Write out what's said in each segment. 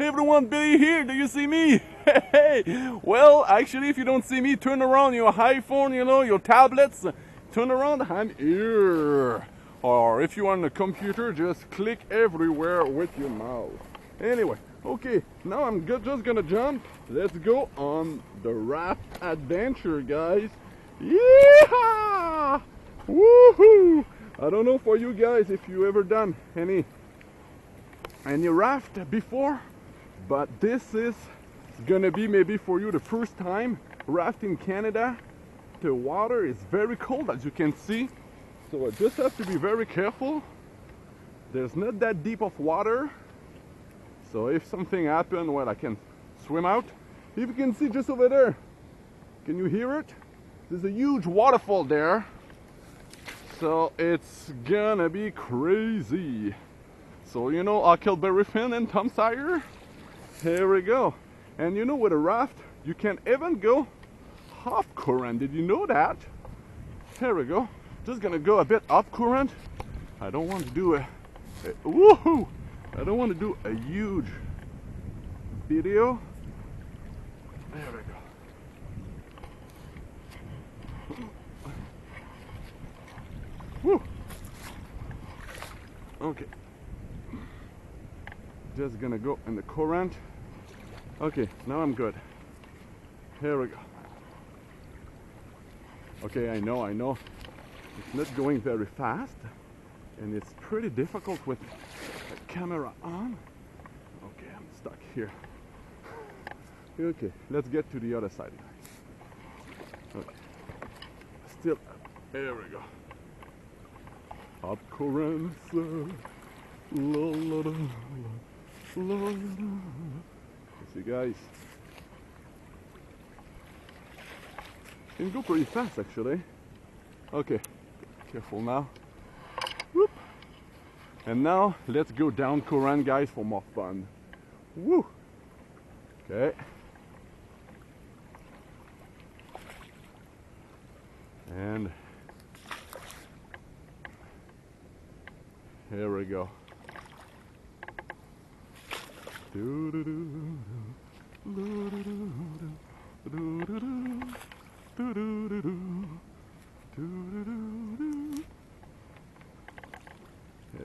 everyone, Billy here. Do you see me? Hey, well, actually, if you don't see me, turn around your iPhone, your tablets. Turn around, I'm here. Or if you're on the computer, just click everywhere with your mouse. Anyway, okay, now I'm just gonna jump. Let's go on the raft adventure, guys. Yeehaw! Woohoo! I don't know for you guys if you ever done any raft before, but this is gonna be maybe for you the first time raft in Canada. The water is very cold, as you can see, so I just have to be very careful. There's not that deep of water, so if something happens, well, I can swim out. If you can see just over there, can you hear it? There's a huge waterfall there, so it's gonna be crazy. So Huckleberry Finn and Tom Sawyer, here we go. And with a raft you can even go off current. Did you know that? Here we go. Just gonna go a bit off current. I don't want to do woohoo! I don't want to do a huge video. There we go. Woo! Okay. Just gonna go in the current. Okay, now I'm good. Here we go. Okay, I know. It's not going very fast, and it's pretty difficult with the camera on. Okay, I'm stuck here. Okay, let's get to the other side, guys. Okay. Still, there we go. Up currents. La, la, la, la, la. See, guys, can go pretty fast actually. Okay, careful now. Whoop. And now let's go down current, guys, for more fun. Woo. Okay. And here we go. There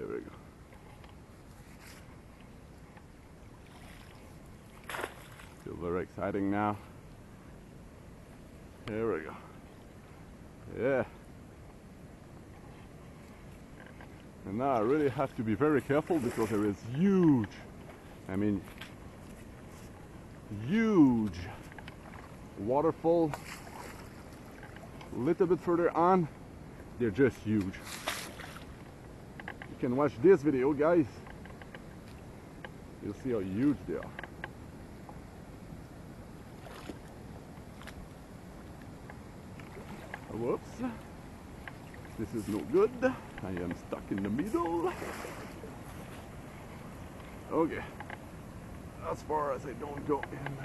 we go. Feel very exciting now. Here we go. Yeah. And now I really have to be very careful because there is huge waterfall. A little bit further on, they're just huge. You can watch this video, guys. You'll see how huge they are. Whoops. This is no good. I am stuck in the middle. Okay. As far as I don't go in.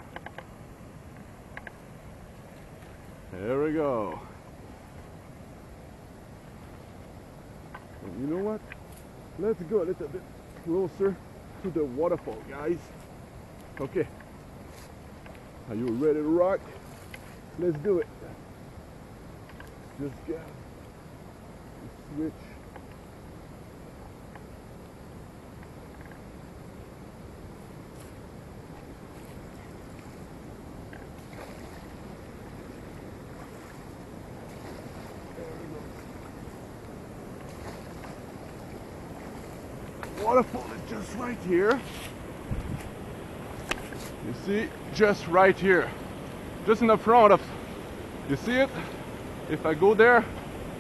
There we go. And you know what? Let's go a little bit closer to the waterfall, guys. Okay. Are you ready to rock? Let's do it. Just get the switch. Waterfall is just right here. You see, just right here, just in the front of. You see it? If I go there,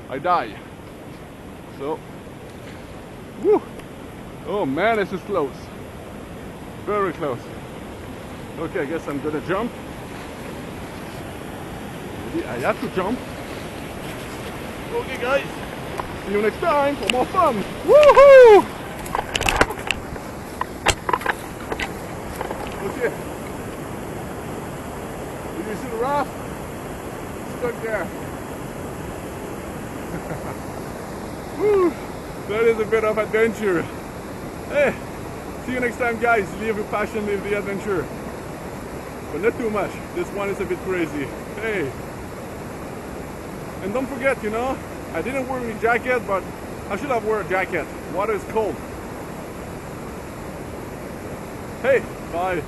I die. So, woo! Oh man, this is close. Very close. Okay, I guess I'm gonna jump. Maybe I have to jump. Okay, guys. See you next time for more fun. Woohoo! Okay. Did you see the raft? Stuck there. Woo! That is a bit of adventure. Hey, See you next time, guys. Live your passion, live the adventure. But not too much. This one is a bit crazy. Hey. And don't forget, you know, I didn't wear any jacket, but I should have worn a jacket. Water is cold. Hey, bye.